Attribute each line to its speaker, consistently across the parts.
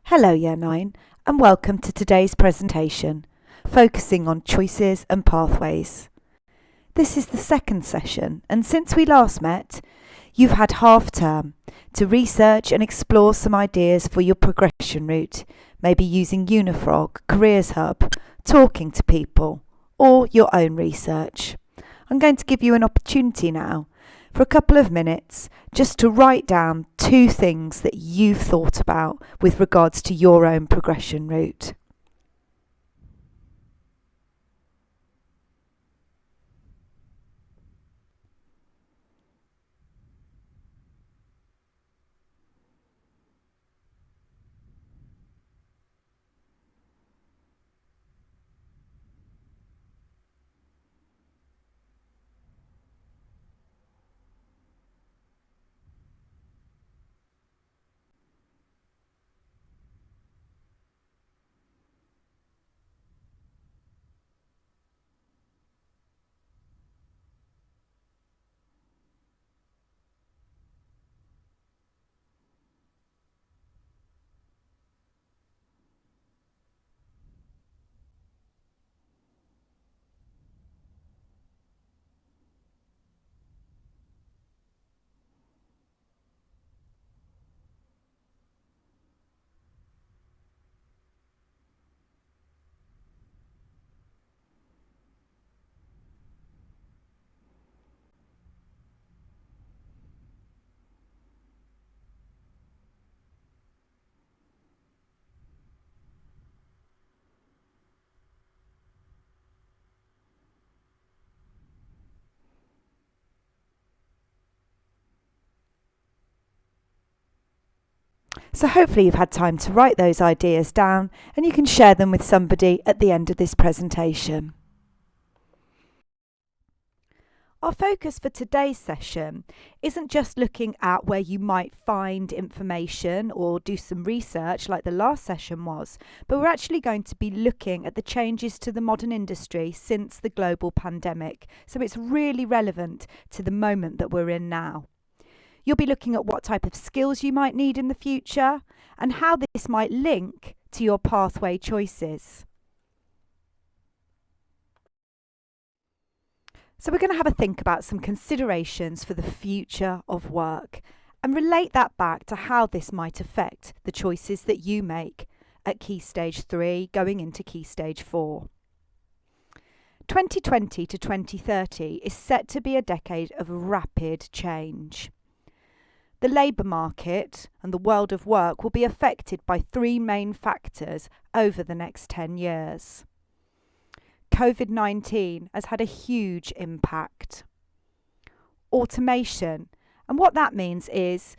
Speaker 1: Hello Year 9 and welcome to today's presentation, focusing on choices and pathways. This is the second session, and since we last met, you've had half term to research and explore some ideas for your progression route, maybe using Unifrog, Careers Hub, talking to people, or your own research. I'm going to give you an opportunity now for a couple of minutes just to write down 2 things that you've thought about with regards to your own progression route. So hopefully you've had time to write those ideas down and you can share them with somebody at the end of this presentation. Our focus for today's session isn't just looking at where you might find information or do some research like the last session was, but we're actually going to be looking at the changes to the modern industry since the global pandemic. So it's really relevant to the moment that we're in now. You'll be looking at what type of skills you might need in the future and how this might link to your pathway choices. So we're going to have a think about some considerations for the future of work and relate that back to how this might affect the choices that you make at Key Stage 3 going into Key Stage 4. 2020 to 2030 is set to be a decade of rapid change. The labour market and the world of work will be affected by 3 main factors over the next 10 years. COVID-19 has had a huge impact. Automation, and what that means is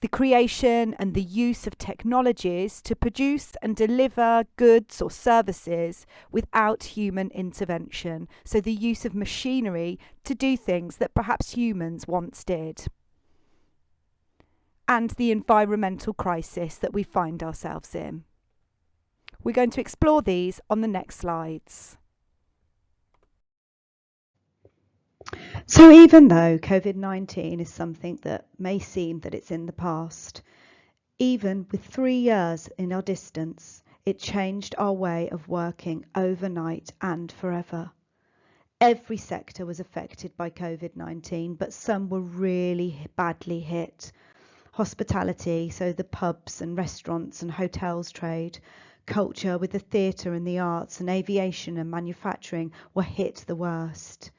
Speaker 1: the creation and the use of technologies to produce and deliver goods or services without human intervention. So the use of machinery to do things that perhaps humans once did. And the environmental crisis that we find ourselves in. We're going to explore these on the next slides. So even though COVID-19 is something that may seem that it's in the past, even with 3 years in our distance, it changed our way of working overnight and forever. Every sector was affected by COVID-19, but some were really badly hit. Hospitality, so the pubs and restaurants and hotels trade, culture with the theatre and the arts, and aviation and manufacturing were hit the worst.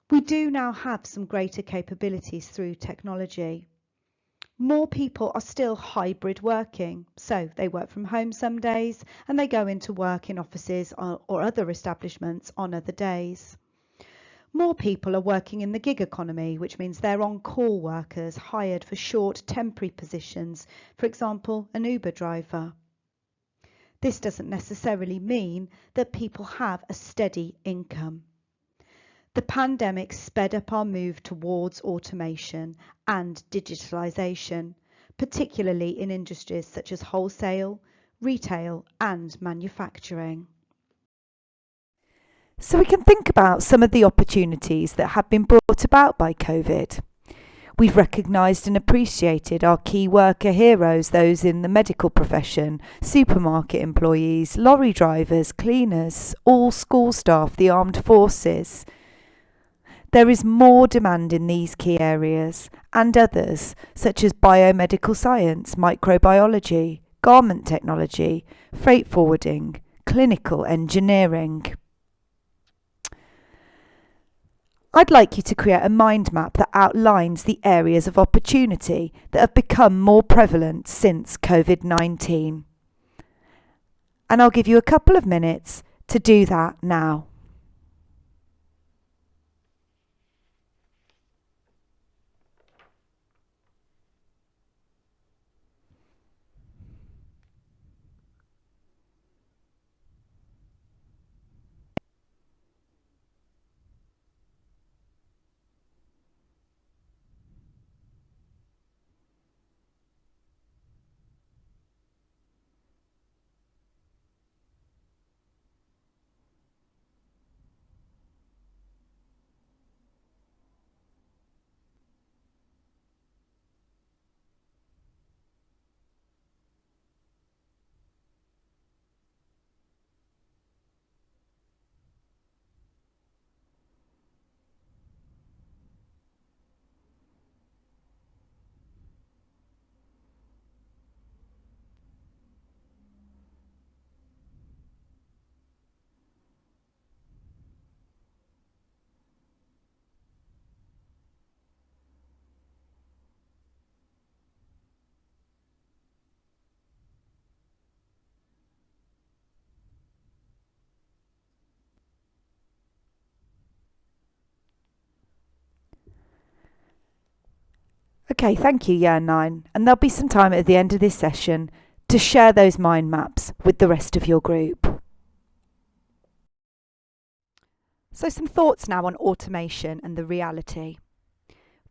Speaker 1: We do now have some greater capabilities through technology. More people are still hybrid working, so they work from home some days and they go into work in offices or other establishments on other days. More people are working in the gig economy, which means they're on-call workers hired for short temporary positions, for example, an Uber driver. This doesn't necessarily mean that people have a steady income. The pandemic sped up our move towards automation and digitalisation, particularly in industries such as wholesale, retail and manufacturing. So we can think about some of the opportunities that have been brought about by COVID.
Speaker 2: We've recognised and appreciated our key worker heroes, those in the medical profession, supermarket employees, lorry drivers, cleaners, all school staff, the armed forces. There is more demand in these key areas and others, such as biomedical science, microbiology, garment technology, freight forwarding, clinical engineering. I'd like you to create a mind map that outlines the areas of opportunity that have become more prevalent since COVID-19. And I'll give you a couple of minutes to do that now. Okay, thank you, Year 9. And there'll be some time at the end of this session to share those mind maps with the rest of your group. So some thoughts now on automation and the reality.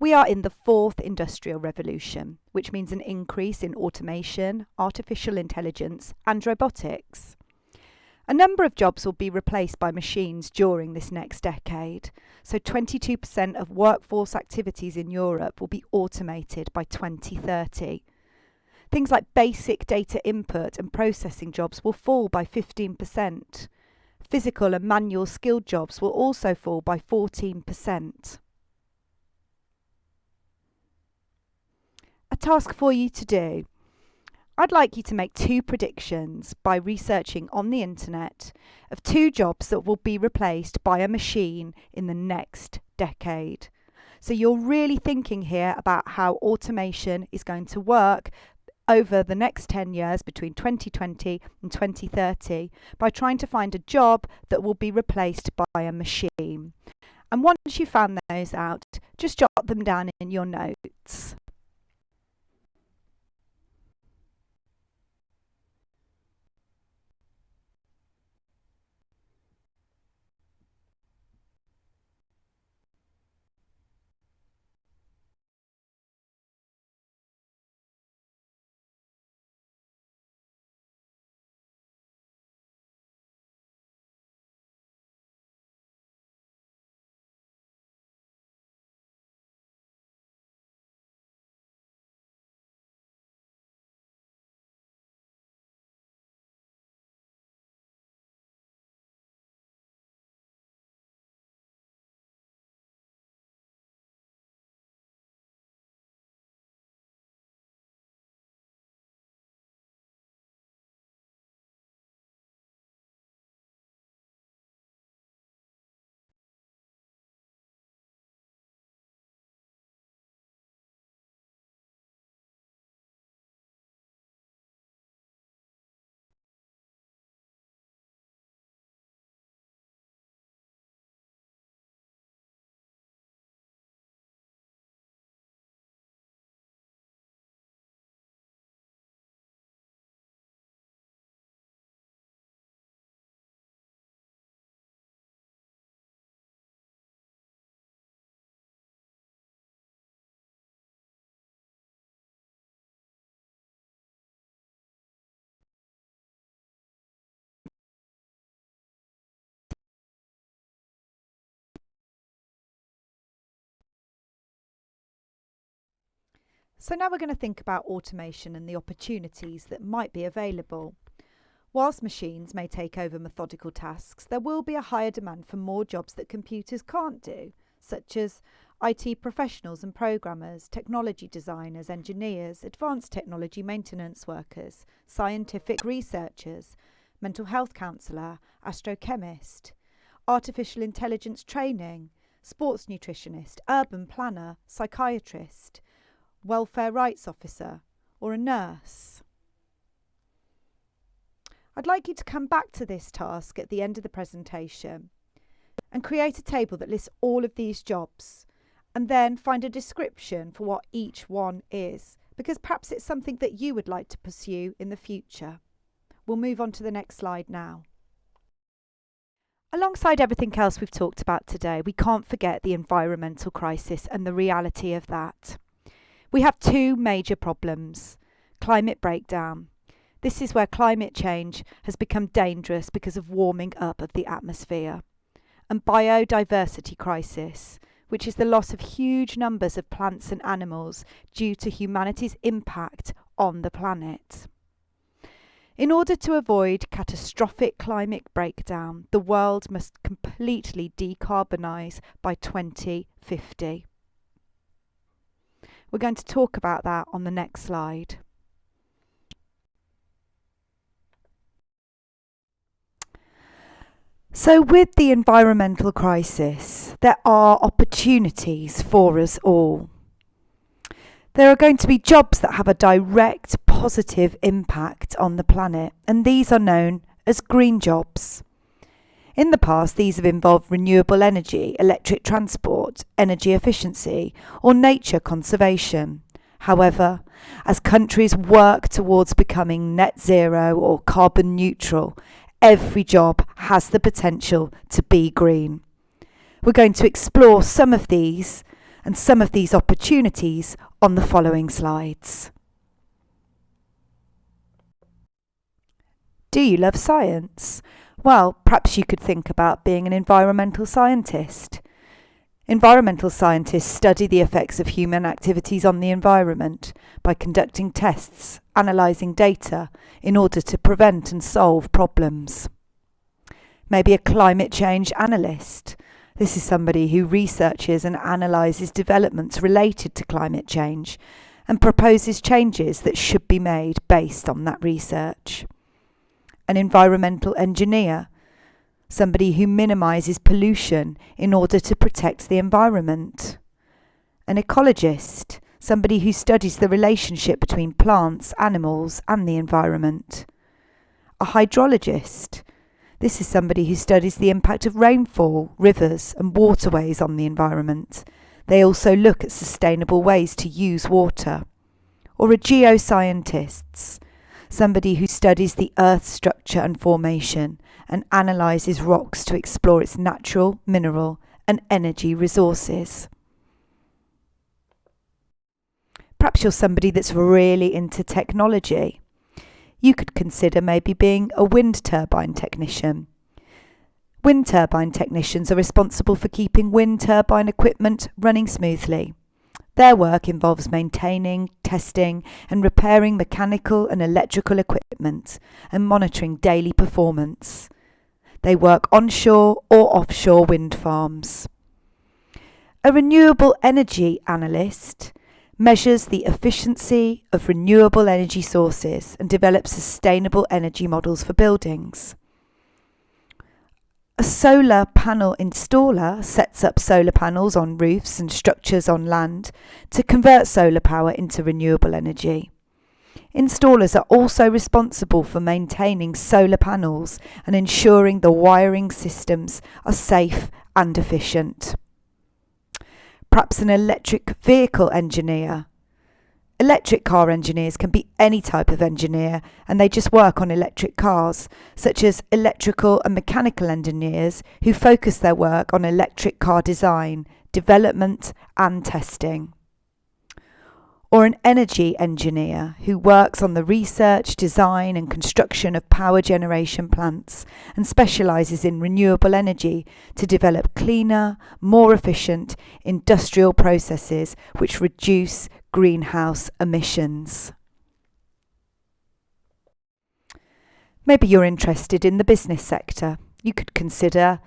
Speaker 2: We are in the fourth industrial revolution, which means an increase in automation, artificial intelligence and robotics. A number of jobs will be replaced by machines during this next decade. So 22% of workforce activities in Europe will be automated by 2030. Things like basic data input and processing jobs will fall by 15%. Physical and manual skilled jobs will also fall by 14%. A task for you to do. I'd like you to make 2 predictions by researching on the internet of 2 jobs that will be replaced by a machine in the next decade. So you're really thinking here about how automation is going to work over the next 10 years between 2020 and 2030 by trying to find a job that will be replaced by a machine. And once you've found those out, just jot them down in your notes. So now we're going to think about automation and the opportunities that might be available. Whilst machines may take over methodical tasks, there will be a higher demand for more jobs that computers can't do, such as IT professionals and programmers, technology designers, engineers, advanced technology maintenance workers, scientific researchers, mental health counsellor, astrochemist, artificial intelligence training, sports nutritionist, urban planner, psychiatrist, welfare rights officer, or a nurse. I'd like you to come back to this task at the end of the presentation and create a table that lists all of these jobs, and then find a description for what each one is, because perhaps it's something that you would like to pursue in the future. We'll move on to the next slide now. Alongside everything else we've talked about today, we can't forget the environmental crisis and the reality of that. We have two major problems: climate breakdown. This is where climate change has become dangerous because of warming up of the atmosphere. And biodiversity crisis, which is the loss of huge numbers of plants and animals due to humanity's impact on the planet. In order to avoid catastrophic climate breakdown, the world must completely decarbonise by 2050. We're going to talk about that on the next slide. So with the environmental crisis, there are opportunities for us all. There are going to be jobs that have a direct positive impact on the planet, and these are known as green jobs. In the past, these have involved renewable energy, electric transport, energy efficiency, or nature conservation. However, as countries work towards becoming net zero or carbon neutral, every job has the potential to be green. We're going to explore some of these and some of these opportunities on the following slides. Do you love science? Well, perhaps you could think about being an environmental scientist. Environmental scientists study the effects of human activities on the environment by conducting tests, analysing data in order to prevent and solve problems. Maybe a climate change analyst. This is somebody who researches and analyses developments related to climate change and proposes changes that should be made based on that research. An environmental engineer. Somebody who minimises pollution in order to protect the environment. An ecologist, somebody who studies the relationship between plants, animals and the environment. A hydrologist, this is somebody who studies the impact of rainfall, rivers and waterways on the environment. They also look at sustainable ways to use water. Or a geoscientist, somebody who studies the Earth's structure and formation and analyses rocks to explore its natural, mineral and energy resources. Perhaps you're somebody that's really into technology. You could consider maybe being a wind turbine technician. Wind turbine technicians are responsible for keeping wind turbine equipment running smoothly. Their work involves maintaining, testing and repairing mechanical and electrical equipment and monitoring daily performance. They work onshore or offshore wind farms. A renewable energy analyst measures the efficiency of renewable energy sources and develops sustainable energy models for buildings. A solar panel installer sets up solar panels on roofs and structures on land to convert solar power into renewable energy. Installers are also responsible for maintaining solar panels and ensuring the wiring systems are safe and efficient. Perhaps an electric vehicle engineer. Electric car engineers can be any type of engineer and they just work on electric cars, such as electrical and mechanical engineers who focus their work on electric car design, development and testing. Or an energy engineer who works on the research, design and construction of power generation plants and specialises in renewable energy to develop cleaner, more efficient industrial processes which reduce greenhouse emissions. Maybe you're interested in the business sector. You could consider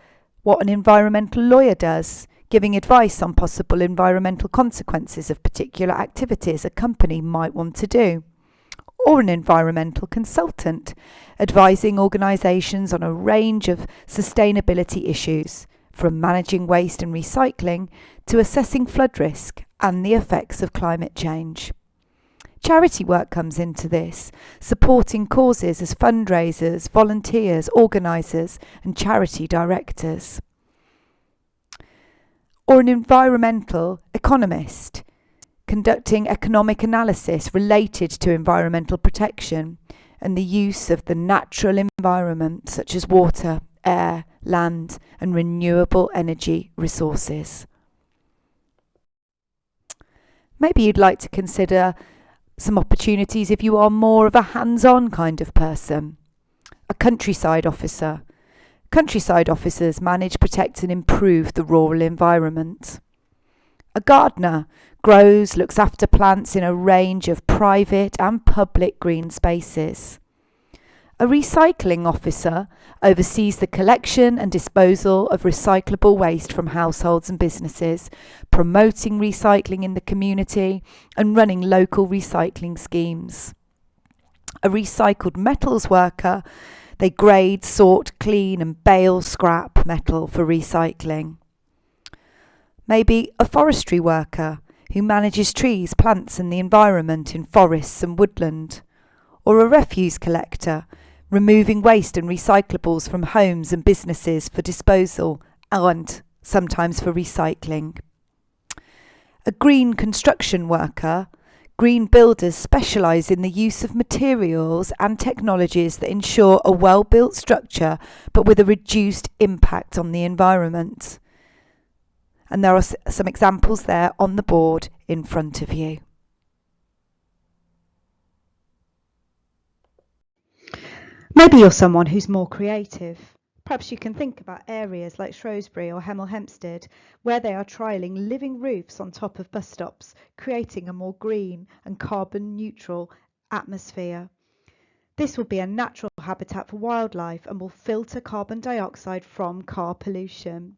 Speaker 2: what an environmental lawyer does, giving advice on possible environmental consequences of particular activities a company might want to do. Or an environmental consultant, advising organisations on a range of sustainability issues, from managing waste and recycling to assessing flood risk and the effects of climate change. Charity work comes into this, supporting causes as fundraisers, volunteers, organisers and charity directors. Or an environmental economist, conducting economic analysis related to environmental protection and the use of the natural environment such as water, air, land and renewable energy resources. Maybe you'd like to consider some opportunities if you are more of a hands-on kind of person. A countryside officer. Countryside officers manage, protect and improve the rural environment. A gardener grows, looks after plants in a range of private and public green spaces. A recycling officer oversees the collection and disposal of recyclable waste from households and businesses, promoting recycling in the community and running local recycling schemes. A recycled metals worker, they grade, sort, clean and bale scrap metal for recycling. Maybe a forestry worker who manages trees, plants and the environment in forests and woodland. Or a refuse collector, removing waste and recyclables from homes and businesses for disposal and sometimes for recycling. A green construction worker. Green builders specialise in the use of materials and technologies that ensure a well-built structure but with a reduced impact on the environment. And there are some examples there on the board in front of you.
Speaker 1: Maybe you're someone who's more creative. Perhaps you can think about areas like Shrewsbury or Hemel Hempstead, where they are trialling living roofs on top of bus stops, creating a more green and carbon neutral atmosphere. This will be a natural habitat for wildlife and will filter carbon dioxide from car pollution.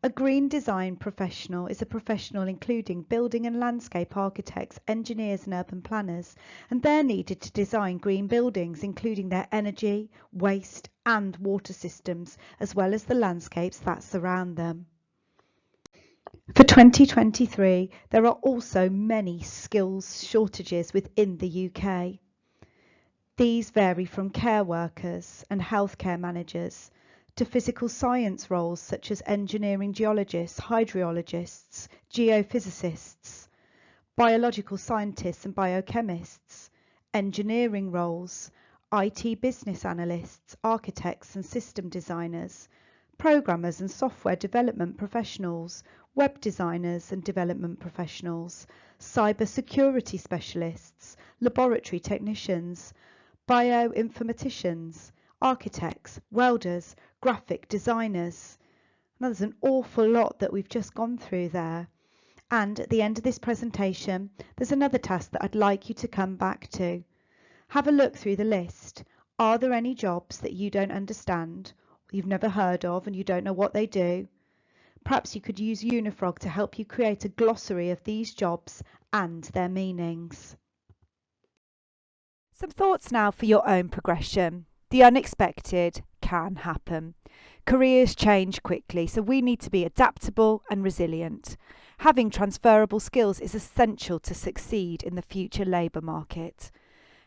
Speaker 1: A green design professional is a professional including building and landscape architects, engineers and urban planners, and they're needed to design green buildings including their energy, waste and water systems, as well as the landscapes that surround them. For 2023, there are also many skills shortages within the UK. These vary from care workers and healthcare managers to physical science roles such as engineering geologists, hydrologists, geophysicists, biological scientists and biochemists, engineering roles, IT business analysts, architects and system designers, programmers and software development professionals, web designers and development professionals, cyber security specialists, laboratory technicians, bioinformaticians, architects, welders, graphic designers. Now, there's an awful lot that we've just gone through there. And at the end of this presentation, there's another task that I'd like you to come back to. Have a look through the list. Are there any jobs that you don't understand, you've never heard of and you don't know what they do? Perhaps you could use Unifrog to help you create a glossary of these jobs and their meanings.
Speaker 2: Some thoughts now for your own progression. The unexpected can happen. Careers change quickly, so we need to be adaptable and resilient. Having transferable skills is essential to succeed in the future labour market.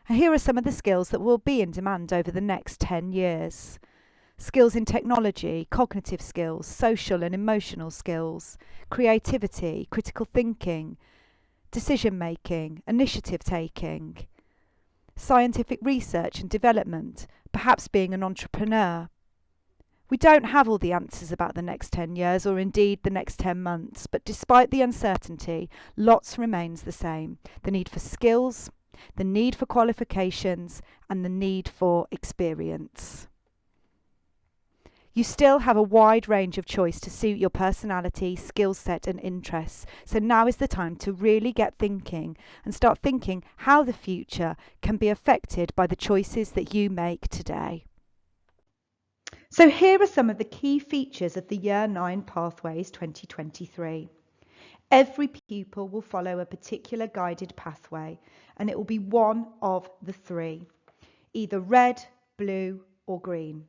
Speaker 2: And here are some of the skills that will be in demand over the next 10 years. Skills in technology, cognitive skills, social and emotional skills, creativity, critical thinking, decision making, initiative taking, scientific research and development, perhaps being an entrepreneur. We don't have all the answers about the next 10 years or indeed the next 10 months, but despite the uncertainty, lots remains the same. The need for skills, the need for qualifications and the need for experience. You still have a wide range of choice to suit your personality, skill set and interests. So now is the time to really get thinking and start thinking how the future can be affected by the choices that you make today.
Speaker 1: So here are some of the key features of the Year 9 Pathways 2023. Every pupil will follow a particular guided pathway, and it will be one of the three, either red, blue or green.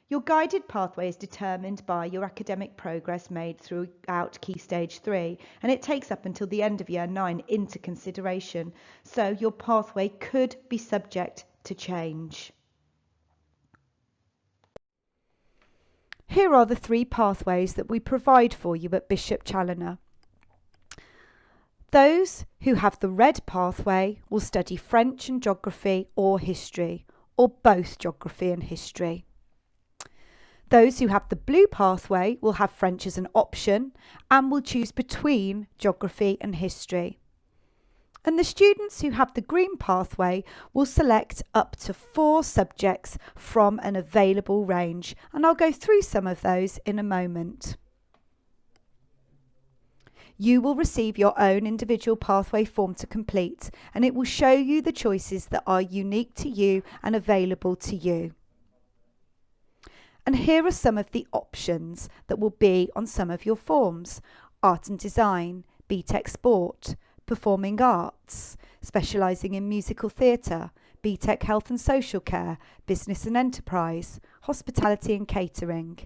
Speaker 1: Your guided pathway is determined by your academic progress made throughout Key Stage 3, and it takes up until the end of Year 9 into consideration, so your pathway could be subject to change.
Speaker 2: Here are the three pathways that we provide for you at Bishop Challoner. Those who have the red pathway will study French and geography or history, or both geography and history. Those who have the blue pathway will have French as an option and will choose between geography and history. And the students who have the green pathway will select up to 4 subjects from an available range, and I'll go through some of those in a moment. You will receive your own individual pathway form to complete, and it will show you the choices that are unique to you and available to you. And here are some of the options that will be on some of your forms: Art and Design, BTEC Sport, Performing Arts, specialising in musical theatre, BTEC Health and Social Care, Business and Enterprise, Hospitality and Catering,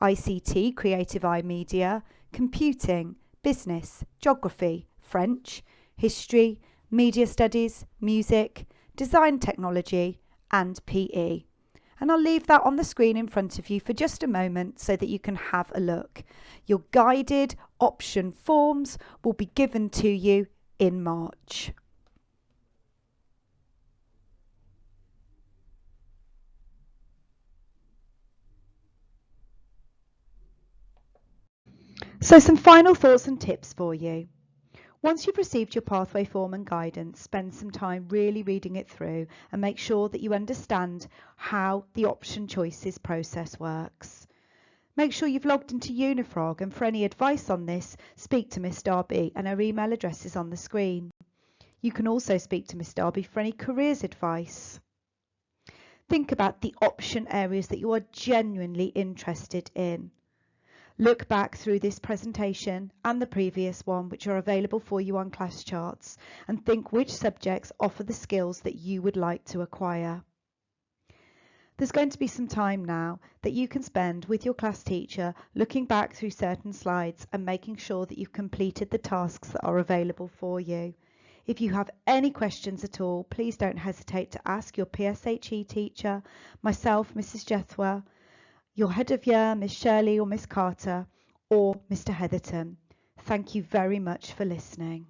Speaker 2: ICT Creative Eye Media, Computing, Business, Geography, French, History, Media Studies, Music, Design Technology and PE. And I'll leave that on the screen in front of you for just a moment so that you can have a look. Your guided option forms will be given to you in March.
Speaker 1: So some final thoughts and tips for you. Once you've received your pathway form and guidance, spend some time really reading it through and make sure that you understand how the option choices process works. Make sure you've logged into Unifrog, and for any advice on this, speak to Miss Darby, and her email address is on the screen. You can also speak to Miss Darby for any careers advice. Think about the option areas that you are genuinely interested in. Look back through this presentation and the previous one, which are available for you on class charts, and think which subjects offer the skills that you would like to acquire. There's going to be some time now that you can spend with your class teacher looking back through certain slides and making sure that you've completed the tasks that are available for you. If you have any questions at all, please don't hesitate to ask your PSHE teacher, myself, Mrs. Jethwa, your head of year, Miss Shirley or Miss Carter, or Mr. Heatherton. Thank you very much for listening.